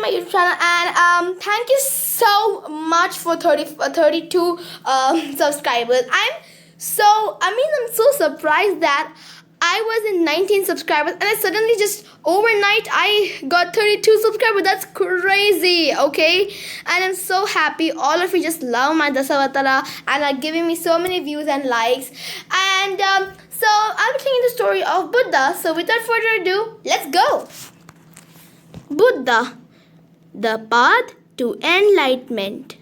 my YouTube channel, and thank you so much for 32 subscribers. I'm so surprised that I was in 19 subscribers and I suddenly just overnight I got 32 subscribers. That's crazy, okay? And I'm so happy. All of you just love my Dasavatara and are giving me so many views and likes. And so I'll be telling you the story of Buddha. So without further ado, let's go. Buddha, the path to enlightenment.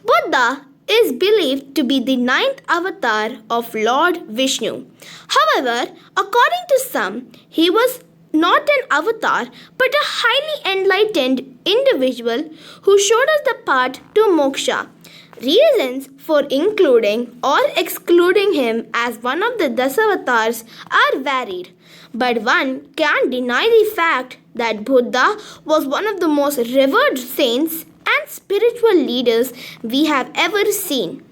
Buddha is believed to be the ninth avatar of Lord Vishnu. However, according to some, he was not an avatar but a highly enlightened individual who showed us the path to moksha. Reasons for including or excluding him as one of the Dasavatars are varied, but one can't deny the fact that Buddha was one of the most revered saints and spiritual leaders we have ever seen.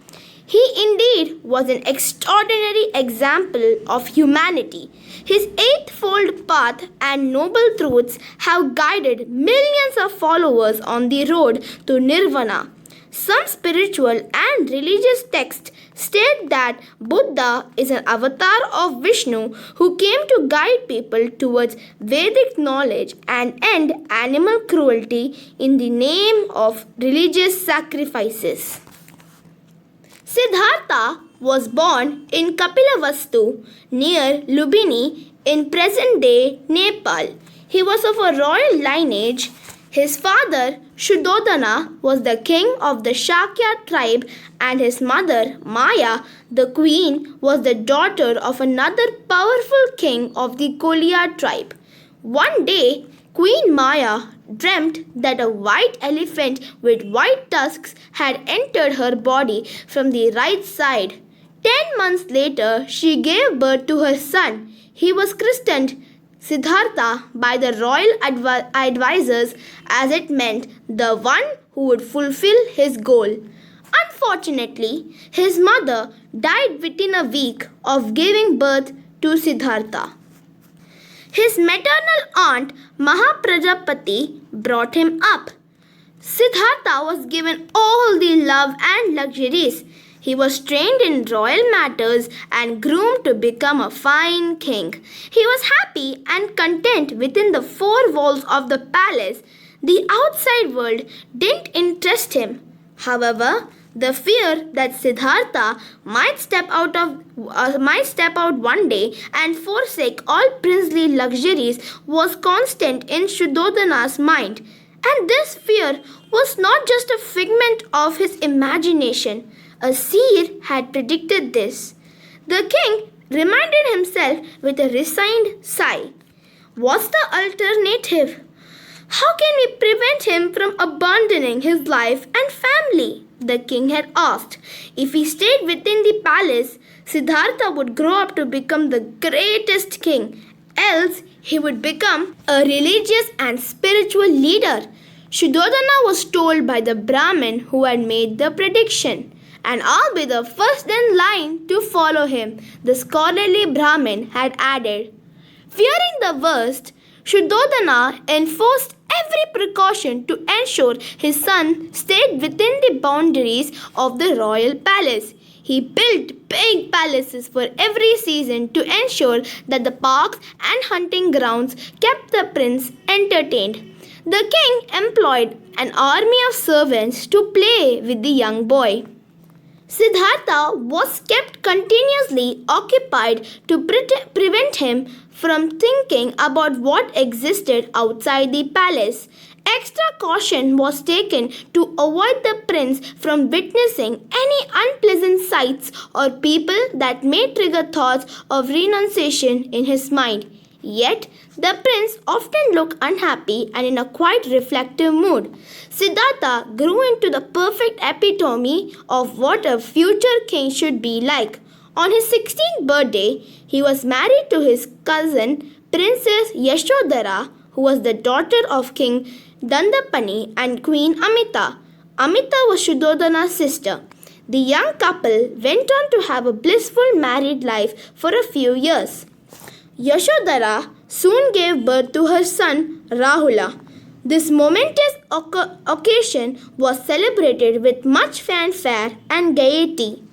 He indeed was an extraordinary example of humanity. His eightfold path and noble truths have guided millions of followers on the road to nirvana. Some spiritual and religious texts state that Buddha is an avatar of Vishnu who came to guide people towards Vedic knowledge and end animal cruelty in the name of religious sacrifices. Siddhartha was born in Kapilavastu near Lumbini in present-day Nepal. He was of a royal lineage. His father, Shuddhodana, was the king of the Shakya tribe, and his mother, Maya, the queen, was the daughter of another powerful king of the Koliya tribe. One day, Queen Maya dreamt that a white elephant with white tusks had entered her body from the right side. 10 months later, she gave birth to her son. He was christened Siddhartha by the royal advisors, as it meant the one who would fulfill his goal. Unfortunately, his mother died within a week of giving birth to Siddhartha. His maternal aunt Mahaprajapati brought him up. Siddhartha was given all the love and luxuries. He was trained in royal matters and groomed to become a fine king. He was happy and content within the four walls of the palace. The outside world didn't interest him. However, the fear that Siddhartha might step out one day and forsake all princely luxuries was constant in Shuddhodana's mind. And this fear was not just a figment of his imagination. A seer had predicted this. The king reminded himself with a resigned sigh. What's the alternative? How can we prevent him from abandoning his life and family? The king had asked. If he stayed within the palace, Siddhartha would grow up to become the greatest king. Else, he would become a religious and spiritual leader. Shuddhodana was told by the Brahmin who had made the prediction. And I'll be the first in line to follow him, the scholarly Brahmin had added. Fearing the worst, Shuddhodana enforced every precaution to ensure his son stayed within the boundaries of the royal palace. He built big palaces for every season to ensure that the parks and hunting grounds kept the prince entertained. The king employed an army of servants to play with the young boy. Siddhartha was kept continuously occupied to prevent him from thinking about what existed outside the palace. Extra caution was taken to avoid the prince from witnessing any unpleasant sights or people that may trigger thoughts of renunciation in his mind. Yet, the prince often looked unhappy and in a quite reflective mood. Siddhartha grew into the perfect epitome of what a future king should be like. On his 16th birthday, he was married to his cousin, Princess Yashodhara, who was the daughter of King Dandapani and Queen Amita. Amita was Shuddhodana's sister. The young couple went on to have a blissful married life for a few years. Yashodhara soon gave birth to her son Rahula. This momentous occasion was celebrated with much fanfare and gaiety.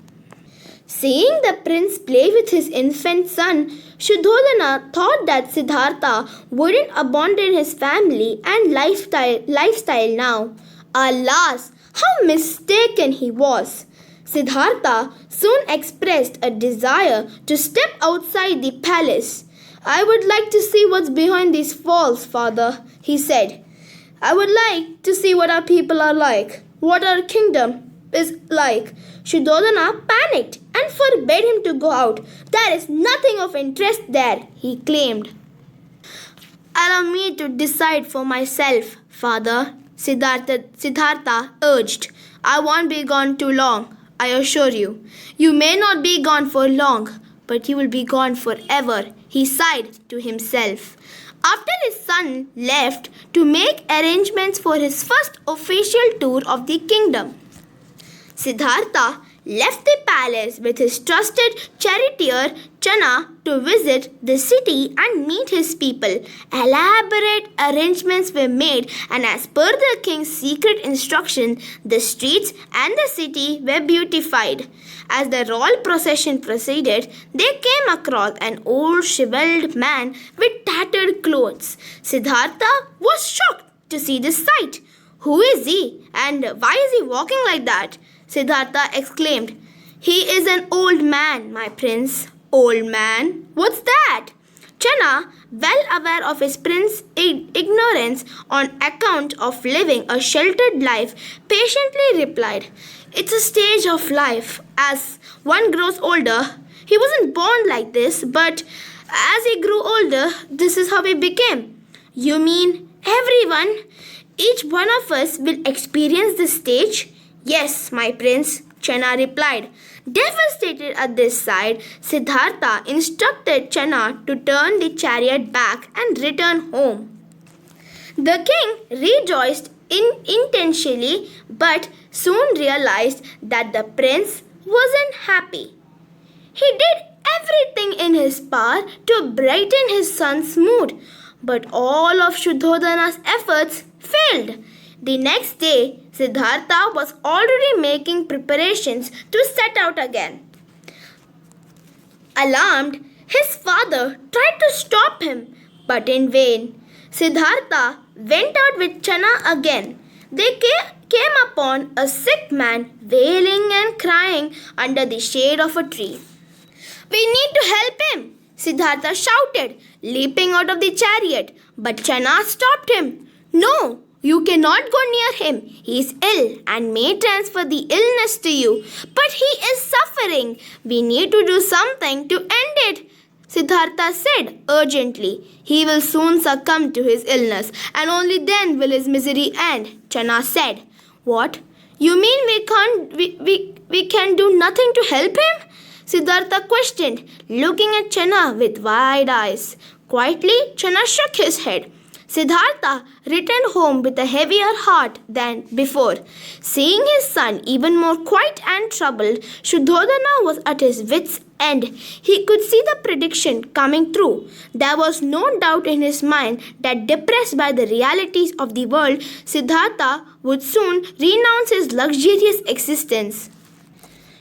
Seeing the prince play with his infant son, Shuddhodana thought that Siddhartha wouldn't abandon his family and lifestyle now. Alas, how mistaken he was! Siddhartha soon expressed a desire to step outside the palace. I would like to see what's behind these walls, father, he said. I would like to see what our people are like, what our kingdom is like. Shuddhodana panicked and forbade him to go out. There is nothing of interest there, he claimed. Allow me to decide for myself, father, Siddhartha urged. I won't be gone too long, I assure you. You may not be gone for long, but you will be gone forever, he sighed to himself. After his son left to make arrangements for his first official tour of the kingdom, Siddhartha left the palace with his trusted charioteer Channa to visit the city and meet his people. Elaborate arrangements were made, and as per the king's secret instruction, the streets and the city were beautified. As the royal procession proceeded, they came across an old shriveled man with tattered clothes. Siddhartha was shocked to see this sight. Who is he, and why is he walking like that? Siddhartha exclaimed. He is an old man, my prince. Old man? What's that? Channa, well aware of his prince's ignorance on account of living a sheltered life, patiently replied, It's a stage of life. As one grows older, he wasn't born like this, but as he grew older, this is how he became. You mean everyone? Each one of us will experience this stage? Yes, my prince, Channa replied. Devastated at this sight, Siddhartha instructed Channa to turn the chariot back and return home. The king rejoiced intensely but soon realized that the prince wasn't happy. He did everything in his power to brighten his son's mood, but all of Shuddhodana's efforts failed. The next day, Siddhartha was already making preparations to set out again. Alarmed, his father tried to stop him, but in vain. Siddhartha went out with Channa again. They came upon a sick man wailing and crying under the shade of a tree. We need to help him, Siddhartha shouted, leaping out of the chariot. But Channa stopped him. No, you cannot go near him. He is ill and may transfer the illness to you. But he is suffering. We need to do something to end it, Siddhartha said urgently. He will soon succumb to his illness, and only then will his misery end, Channa said. What? You mean we can do nothing to help him? Siddhartha questioned, looking at Channa with wide eyes. Quietly, Channa shook his head. Siddhartha returned home with a heavier heart than before. Seeing his son even more quiet and troubled, Shuddhodana was at his wits' end. He could see the prediction coming true. There was no doubt in his mind that, depressed by the realities of the world, Siddhartha would soon renounce his luxurious existence.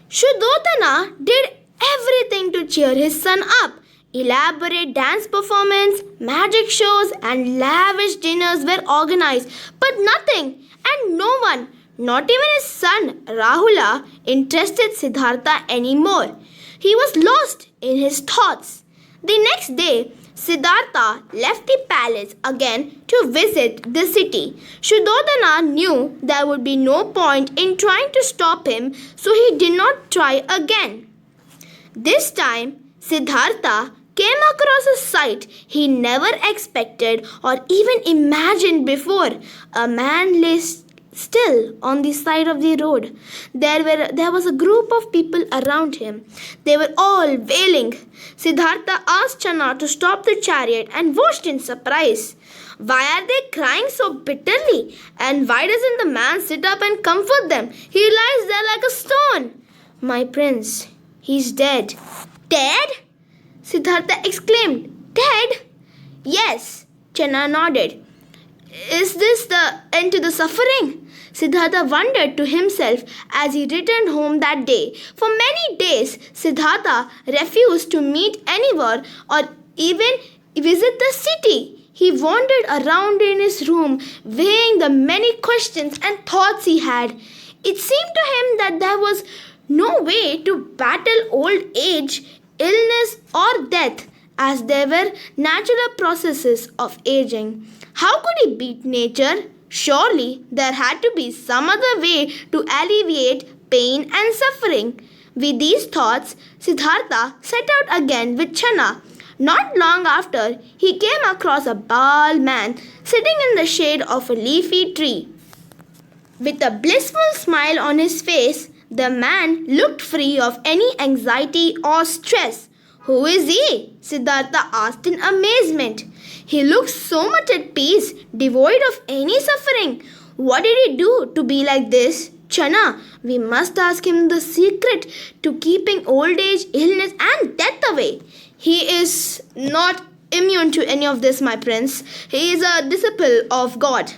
Shuddhodana did everything to cheer his son up. Elaborate dance performance, magic shows and lavish dinners were organized, but nothing and no one, not even his son Rahula, interested Siddhartha anymore. He was lost in his thoughts. The next day, Siddhartha left the palace again to visit the city. Shuddhodana knew there would be no point in trying to stop him, so he did not try again. This time, Siddhartha came across a sight he never expected or even imagined before. A man lay still on the side of the road. There was a group of people around him. They were all wailing. Siddhartha asked Channa to stop the chariot and watched in surprise. Why are they crying so bitterly? And why doesn't the man sit up and comfort them? He lies there like a stone. My prince, he's dead. Dead? Siddhartha exclaimed. Dead? Yes, Channa nodded. Is this the end to the suffering? Siddhartha wondered to himself as he returned home that day. For many days, Siddhartha refused to meet anyone or even visit the city. He wandered around in his room, weighing the many questions and thoughts he had. It seemed to him that there was no way to battle old age, illness, or death, as they were natural processes of aging. How could he beat nature? Surely there had to be some other way to alleviate pain and suffering. With these thoughts, Siddhartha set out again with Channa. Not long after, he came across a bald man sitting in the shade of a leafy tree. With a blissful smile on his face, the man looked free of any anxiety or stress. Who is he? Siddhartha asked in amazement. He looked so much at peace, devoid of any suffering. What did he do to be like this? Channa, we must ask him the secret to keeping old age, illness, and death away. He is not immune to any of this, my prince. He is a disciple of God.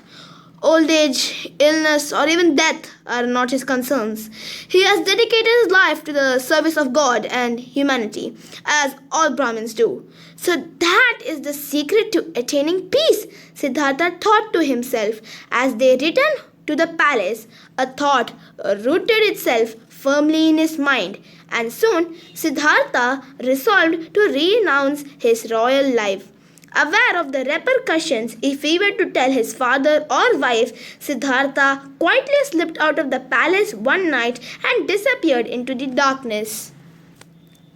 Old age, illness, or even death are not his concerns. He has dedicated his life to the service of God and humanity, as all Brahmins do. So that is the secret to attaining peace, Siddhartha thought to himself as they returned to the palace. A thought rooted itself firmly in his mind, and soon Siddhartha resolved to renounce his royal life. Aware of the repercussions if he were to tell his father or wife, Siddhartha quietly slipped out of the palace one night and disappeared into the darkness.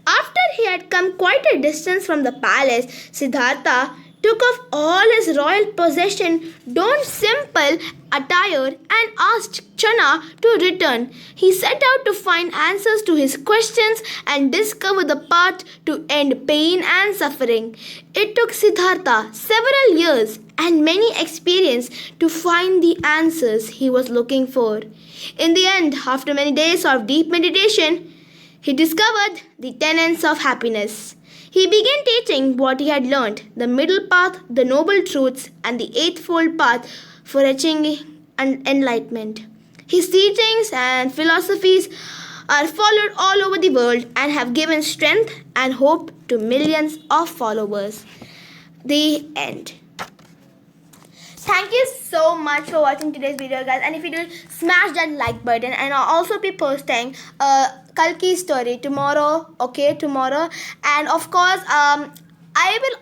After he had come quite a distance from the palace, Siddhartha took off all his royal possession, donned simple attire, and asked Channa to return. He set out to find answers to his questions and discover the path to end pain and suffering. It took Siddhartha several years and many experiences to find the answers he was looking for. In the end, after many days of deep meditation, he discovered the tenets of happiness. He began teaching what he had learned, the middle path, the noble truths, and the eightfold path for achieving enlightenment. His teachings and philosophies are followed all over the world and have given strength and hope to millions of followers. The end. Thank you so much for watching today's video, guys, and if you do, smash that like button, and I'll also be posting a Kalki story tomorrow, and of course I will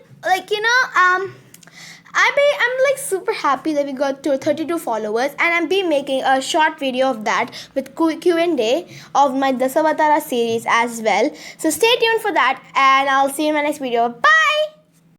I'm like super happy that we got to 32 followers, and I'm be making a short video of that with Q&A of my Dasavatara series as well. So stay tuned for that, and I'll see you in my next video. Bye.